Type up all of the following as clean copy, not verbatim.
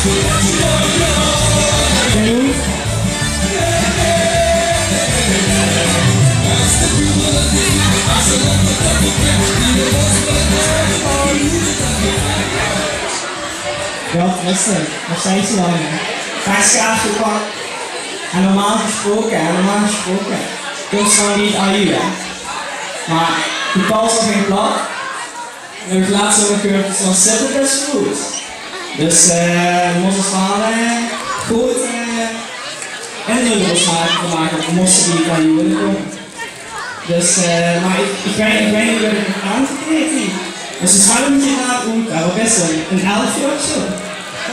Ja, rustig. Nog steeds niet lang. Vijf schaafvoetbal. En normaal gesproken, komt ze gewoon niet aan jullie. Maar die bal is al geen plat. En het laatste wat gebeurt is dan zitten best goed. Dus we moeten van goed indruk maken op de moesten die van jullie komen. Dus, maar ik weet niet hoe ik het aangekleed heb. Dus het gaat een beetje naar ook best een 11 of zo.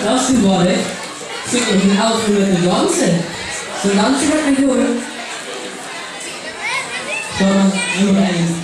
Dat is toevallig. Ik zit nog een 11 met de dansen. Zo'n dansje gaat niet doen. Dan nummer 1.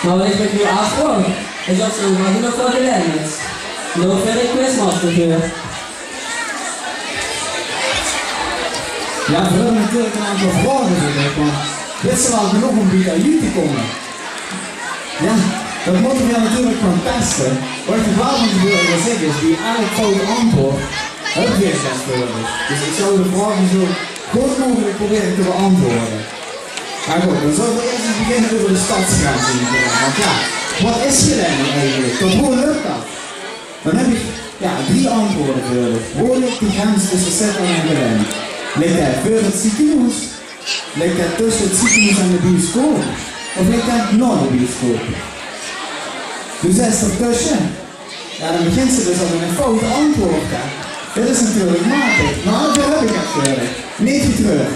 Maar wat ik met nu afvraag, is of ze nog niet voor de lemmens. Nog verder quizmaster gebeurt. Ja, we hebben natuurlijk een aantal vragen voor maar dit is wel genoeg om bij jullie te komen. Ja, dat moeten we natuurlijk gaan testen. Wat ik wel van tevoren wil zeggen is, die eigenlijk fout antwoord, ook weer 6 worden. Dus ik zou de vragen zo goed mogelijk proberen te beantwoorden. Maar goed, dan zullen we eerst eens beginnen over de stadsgrenzen. Want ja, wat is Geleen eigenlijk? Tot hoe lukt dat? Dan heb ik 3 antwoorden voor je. Hoe ligt die grens tussen Sittard en Geleen? Ligt hij voor het ziekenhuis? Ligt hij tussen het ziekenhuis en de bioscoop? Of ligt hij na de bioscoop? Dus is er tussen. Ja, dan begint ze dus al met een foute antwoord. Hè. Dit is natuurlijk matig. Maar dat heb ik het voor je. Neem je terug.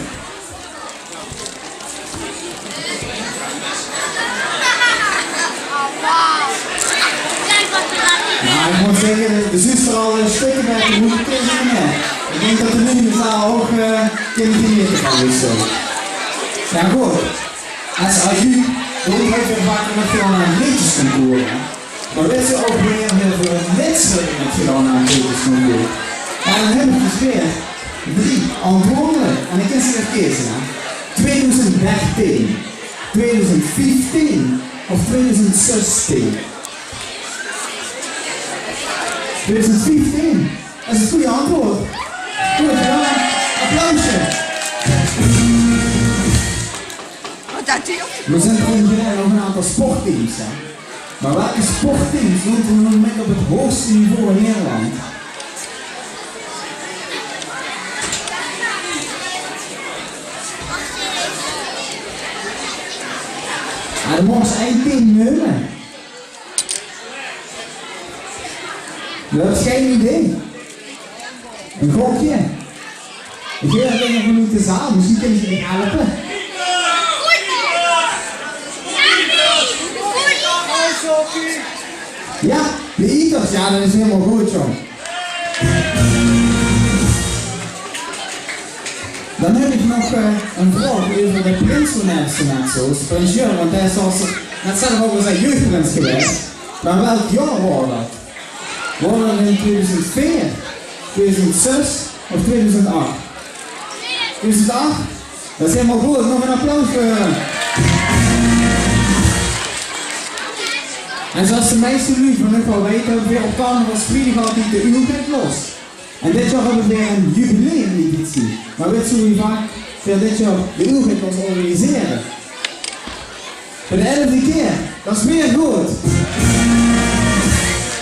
Nou, ik moet zeggen, de zuster al stukken bij de hoek tegen me. Ik denk dat er nu in de zaal ook kinderen van is zo. Ja goed, als u doet even vaker met Girona en liedjesconcours. Maar weet je ook weer heel veel wedstrijden met Girona en liedjesconcours. En dan heb ik dus weer 3 antwoorden. En ik kan ze even kiezen. 2013, 2015 of 2016. 2015. Dat is het goede antwoord. Goed gedaan. Applausje. We zijn er nog een aantal sportteams. Hè? Maar welke sportteams doen we nog met op het hoogste niveau in Nederland? Ja, dan mogen ze 1 team nemen. Dat is geen idee. Een gokje. Ik geef alleen nog een minuut zaal, misschien kunnen ze je helpen. Ja, de Eagles, ja dat is helemaal goed zo. Dan heb ik nog een vraag over de Prinsenesse net zo, Prins Jurgen, want hij is zoals net zelf ook al zijn jeugdprins geweest. Maar welk jaar was dat? Was dat in 2004, 2006 of 2008? 2008? Dat is helemaal goed, nog een applaus voor hem. En zoals de meeste jullie van u wel weten, hebben we weer op carnavalsvrijdag altijd de Uurgek los. En dit jaar hebben we weer een jubileumeditie. Maar weet je hoe je vaak voor dit jaar de Uurgek ons organiseren? Voor de 11e keer. Dat is meer goed.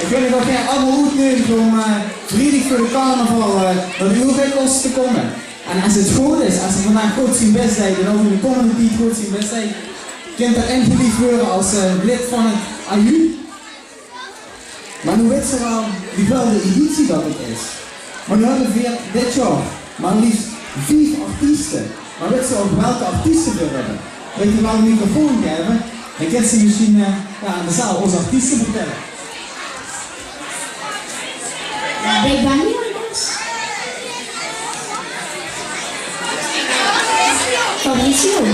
Ik weet nog geen allemaal uitnodigen om vrijdag voor de carnaval naar de Uurgek los te komen. En als het goed is, als we vandaag goed zien best zijn, en ook in de komende tijd goed zien best zijn, kunt er ingeliefd worden als lid van het AU. Maar nu weet ze wel welke editie dat het is. Maar nu hebben we weer dit jaar maar liefst 5 artiesten. Maar weet ze ook welke artiesten we hebben? Weet je wel een microfoon hebben? Dan kan ze misschien aan de zaal onze artiesten vertellen. Big Bunny, I guess. Fabrizio.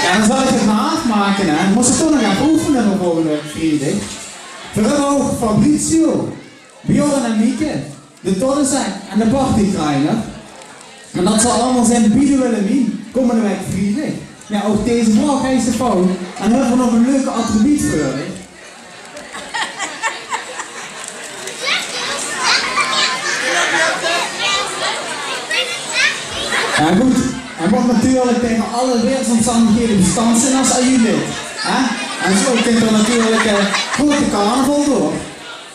Ja, dan zal ik het maar afmaken, hè. Dan moest ik toch nog gaan oefenen de volgende vrijdag. Vooral ook Fabrizio, Bjorn en Mieke, de Todderzak en de Partykleiner. En dat zal allemaal zijn bieden willen wie, komende week vrijdag. Ja, ook deze morgen is de fout. En dan hebben we nog een leuke attribuut voor je. Ja goed, hij moet natuurlijk tegen alle weersomstandigheden bestand zijn als AU-lid. En zo kunt er natuurlijk grote carnaval door.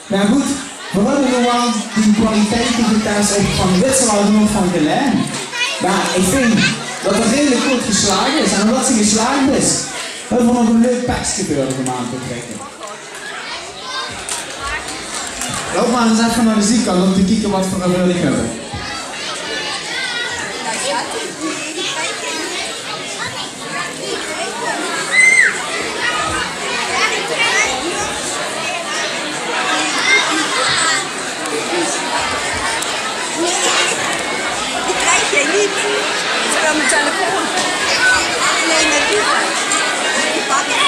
Ja goed, we hebben nog wel die kwaliteiten getest op van Witserwoud en van Geleen. Maar ik vind dat het redelijk goed geslagen is. En omdat ze geslaagd is, hebben we nog een leuk pestgebeuren gemaakt te trekken. Loop maar eens even naar de ziekkant om te kijken wat voor een wil ik hebben. Die krijg je niet. Terwijl mijn telefoon. Nee, met die van. Die pakken.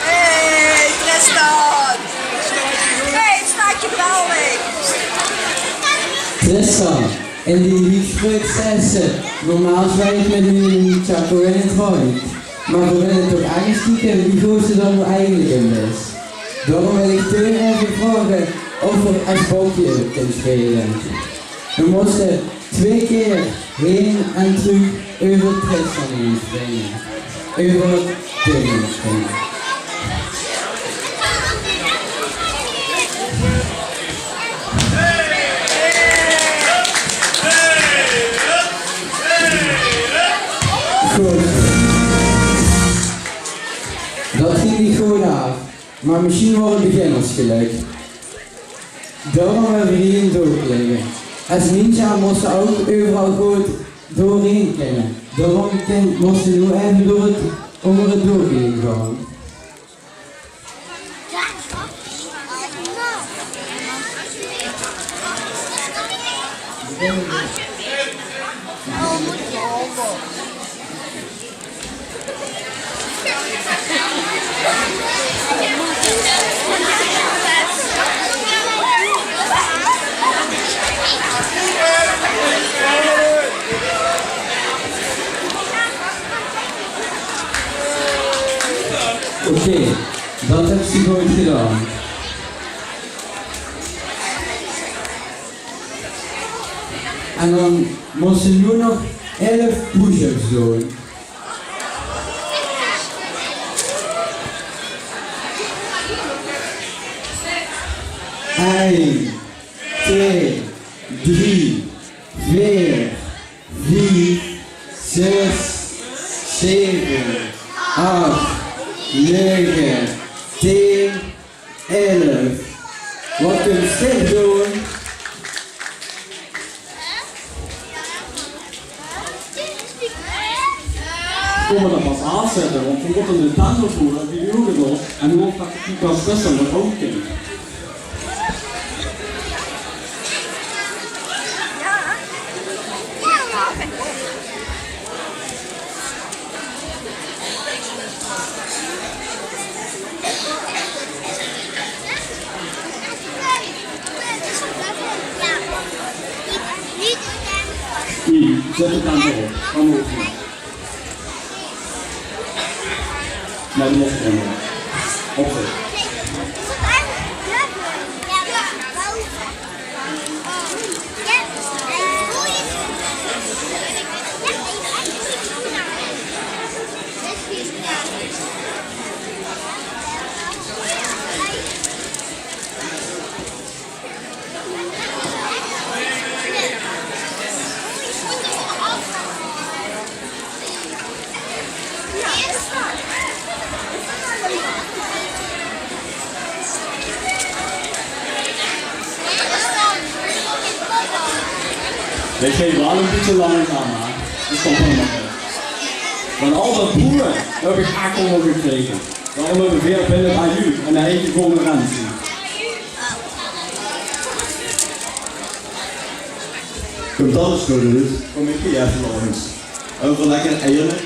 Hey, Tristan. Hey, het staat je wel mee. Tristan, in die liefspreuk zei ze, normaal zwaai ik met nu in Chaco in het huid. Maar we willen toch aansteken wie groot ze dan eigenlijk in is. Daarom wil ik Teun even vragen of we als bootje kunnen spelen. We moesten 2 keer heen en terug over Tristan heen springen. Over Teun heen springen. Goed. Dat ging niet goed af, maar misschien worden beginners gelukt. Daarom hebben we hierin doorliggen. Als ninja moesten ook overal goed doorheen kennen. Daarom moesten we nu even over het doorheen gaan. Oké, dat heb je goed gedaan. En dan moesten we nu nog 11 push-ups doen. Eén, 2, 3, 4, 5, 6, 7, 8, 9, 10, 11. Wat kun je stil doen? Kom we dat pas aanzetten, want we moeten de tand opvoeren, die uren los, en nu ook die pas testen wat ook kind. Zet het aan de kom op. Nou, die mocht ik helemaal. Opzet. Weet je wel een beetje lang gaan, maar dat komt helemaal niet. Want al dat boeren heb ik akkel gekregen. Daarom hebben we weer binnen bij u en dan heet je concurrentie. Komt alles goed dus? Kom ik hier even nog eens. Over lekker eieren.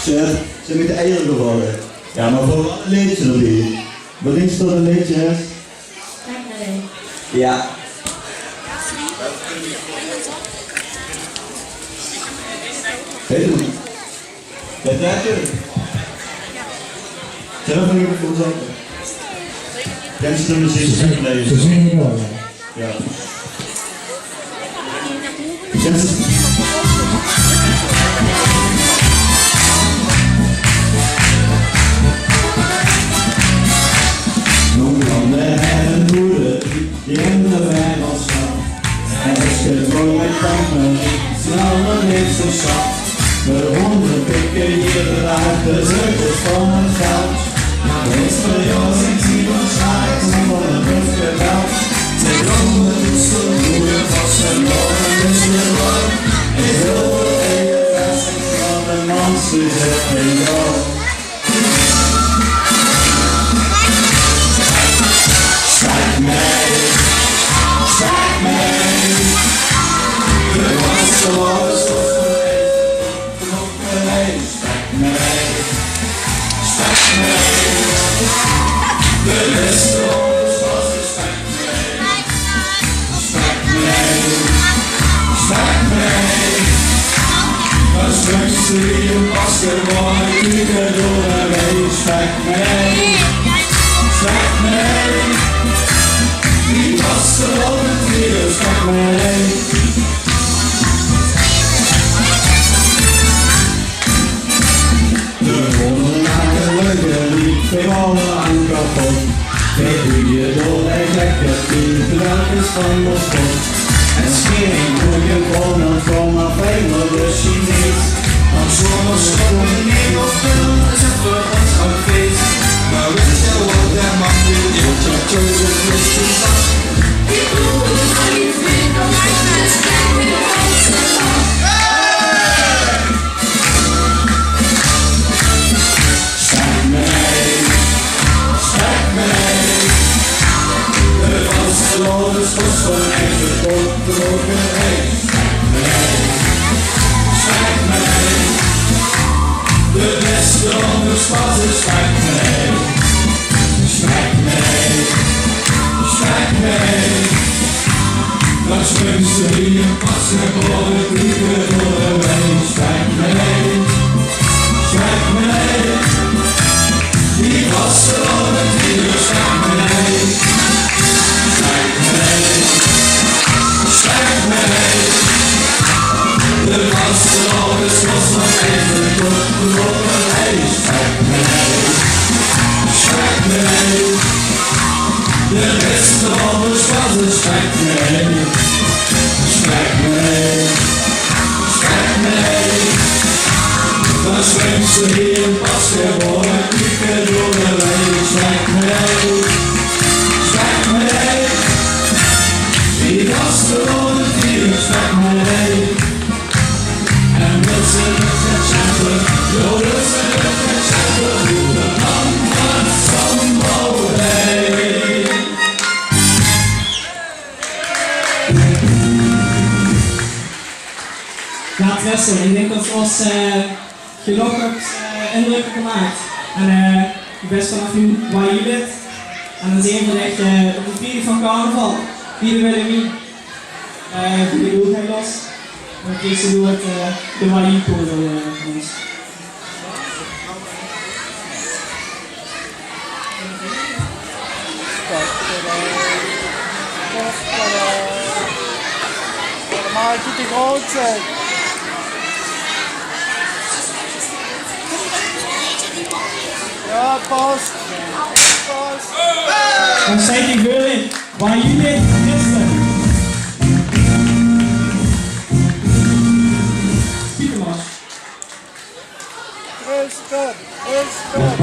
Ze met de eieren geworden. Ja, maar voor wat een leedje nog hier. Wat is dat een leedje is? Ja. Weet je niet? Dat is natuurlijk. Zelf van jullie voor zaken. Ken je de muziek lezen? Ze zien niet wel. Ja. Ken je Noemlanden en moeder, die in de wereld staan. En het schudt voor met kanker, snel maar niet zo zacht. De honden pikken hier eruit, de zuchters van het goud. Maar is voor jou ik zie waarschijnlijk van de brug gebeld. Ze komen dus zo goede vast en morgen is weer warm. Ik wil in je vesting van de monster zit in jou. Strijk mij, strijk mij. De was zoals strijk mij. het niet is van de sport. En schering moet je gewoon een coma velen, dus je niet. Want zonder schoppen niet op film is het voor ons een feest. Maar weet je wat der man wil, je hebt chosen Christus van. Ik doe het maar niet meer dan mijn mens, kijk me de mensen van. Strijk mee, strijk mee. De Barcelona's was van even tot de heen. Strijk mee, de beste onderspatten, strijk mee. Strijk mee, strijk mee. Dat springt ze hier, pas en boven, dieper door de ween. Strijk mee, strijk mee. Die Barcelona, die strijk mee. Strijk mee, strijk mee. De Barcelona's was nog even tot de heen. Strijk mee, strijk mee. De beste onderspatten, strijk mee. Strijk mee, strijk mee. Dan swingt ze hier pas gewoon, dieper door de ween. Strijk mee, strijk mee. Die Barcelona, die strijk mee. En wil ze het chatten, wil ze het chatten, hoe de man van Sambo heen. Ja, Tristan, ik denk dat we ons gelukkig indrukken gemaakt. En ik wist vanaf nu waar je bent. En dan zien we echt op de vierde van carnaval. Vierde willen niet. Vierde doe hij los. En dan kiezen we het de waar je komt van ons. Maar het is groot zijn. Ja, pas. Pas. Dan zeg ik jullie waar je bent, Tristan. Pietermas. Rustig, rustig.